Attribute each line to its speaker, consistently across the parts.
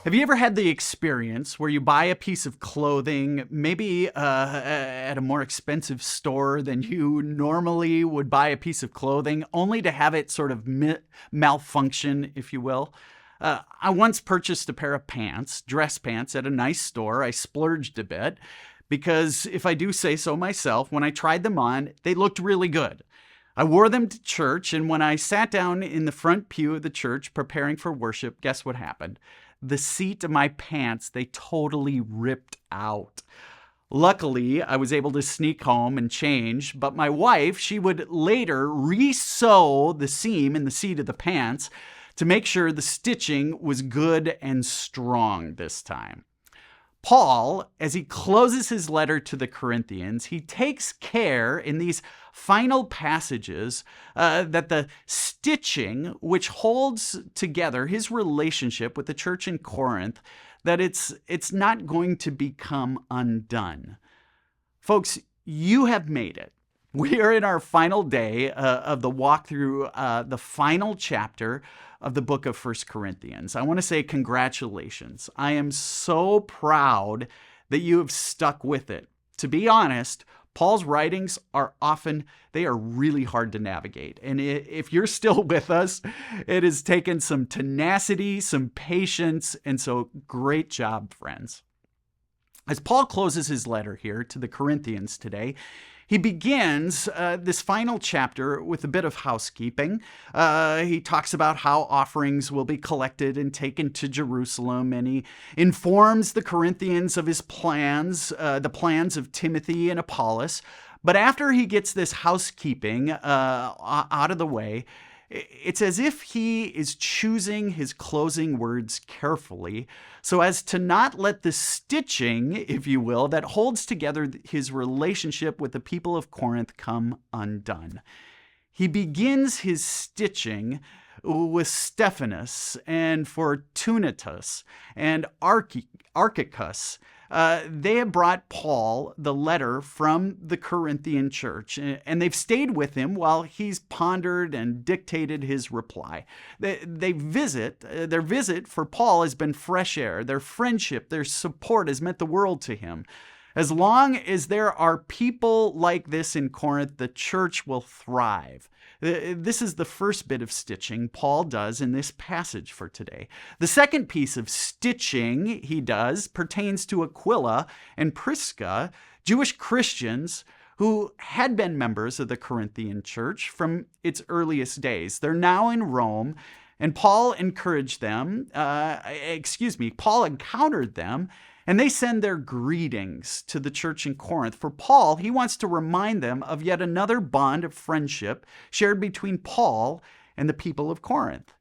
Speaker 1: Have you ever had the experience where you buy a piece of clothing, maybe at a more expensive store than you normally would buy a piece of clothing, only to have it sort of malfunction, if you will? I once purchased a pair of pants, dress pants, at a nice store. I splurged a bit because, if I do say so myself, when I tried them on, they looked really good. I wore them to church, and when I sat down in the front pew of the church preparing for worship, guess what happened? The seat of my pants, they totally ripped out. Luckily, I was able to sneak home and change, but my wife, she would later re-sew the seam in the seat of the pants to make sure the stitching was good and strong this time. Paul, as he closes his letter to the Corinthians, he takes care in these final passages that the stitching, which holds together his relationship with the church in Corinth, that it's not going to become undone. Folks, you have made it. We are in our final day of the walk through the final chapter of the book of 1 Corinthians. I want to say congratulations. I am so proud that you have stuck with it. To be honest, Paul's writings they are really hard to navigate. And if you're still with us, it has taken some tenacity, some patience, and so great job, friends. As Paul closes his letter here to the Corinthians today, he begins this final chapter with a bit of housekeeping. He talks about how offerings will be collected and taken to Jerusalem, and he informs the Corinthians of his plans, the plans of Timothy and Apollos. But after he gets this housekeeping out of the way, it's as if he is choosing his closing words carefully so as to not let the stitching, if you will, that holds together his relationship with the people of Corinth come undone. He begins his stitching with Stephanas and Fortunatus and Archicus. They have brought Paul the letter from the Corinthian church, and they've stayed with him while he's pondered and dictated his reply. Their visit for Paul has been fresh air. Their friendship, their support has meant the world to him. As long as there are people like this in Corinth, the church will thrive. This is the first bit of stitching Paul does in this passage for today. The second piece of stitching he does pertains to Aquila and Prisca, Jewish Christians who had been members of the Corinthian church from its earliest days. They're now in Rome, and Paul encountered them, and they send their greetings to the church in Corinth. For Paul, he wants to remind them of yet another bond of friendship shared between Paul and the people of Corinth.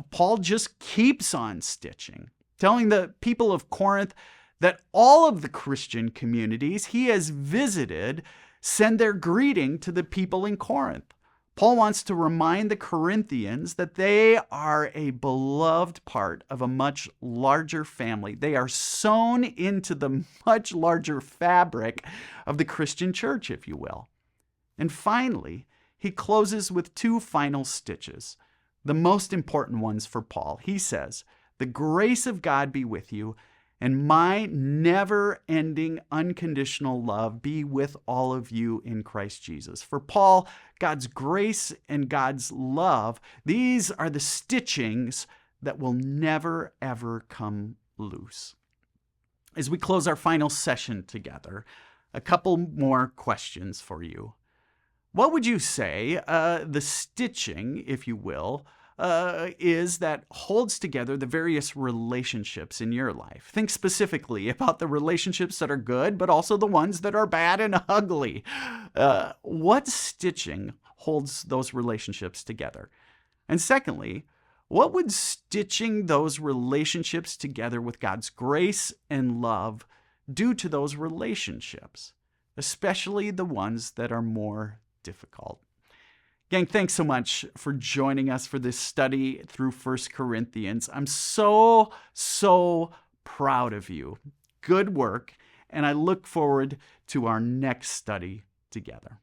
Speaker 1: Paul just keeps on stitching, telling the people of Corinth that all of the Christian communities he has visited send their greeting to the people in Corinth. Paul wants to remind the Corinthians that they are a beloved part of a much larger family. They are sewn into the much larger fabric of the Christian church, if you will. And finally, he closes with two final stitches, the most important ones for Paul. He says, "The grace of God be with you, and my never-ending unconditional love be with all of you in Christ Jesus." For Paul, God's grace and God's love, these are the stitchings that will never, ever come loose. As we close our final session together, a couple more questions for you. What would you say the stitching, if you will, is that holds together the various relationships in your life? Think specifically about the relationships that are good, but also the ones that are bad and ugly. What stitching holds those relationships together? And secondly, what would stitching those relationships together with God's grace and love do to those relationships, especially the ones that are more difficult? Gang, thanks so much for joining us for this study through 1 Corinthians. I'm so proud of you. Good work, and I look forward to our next study together.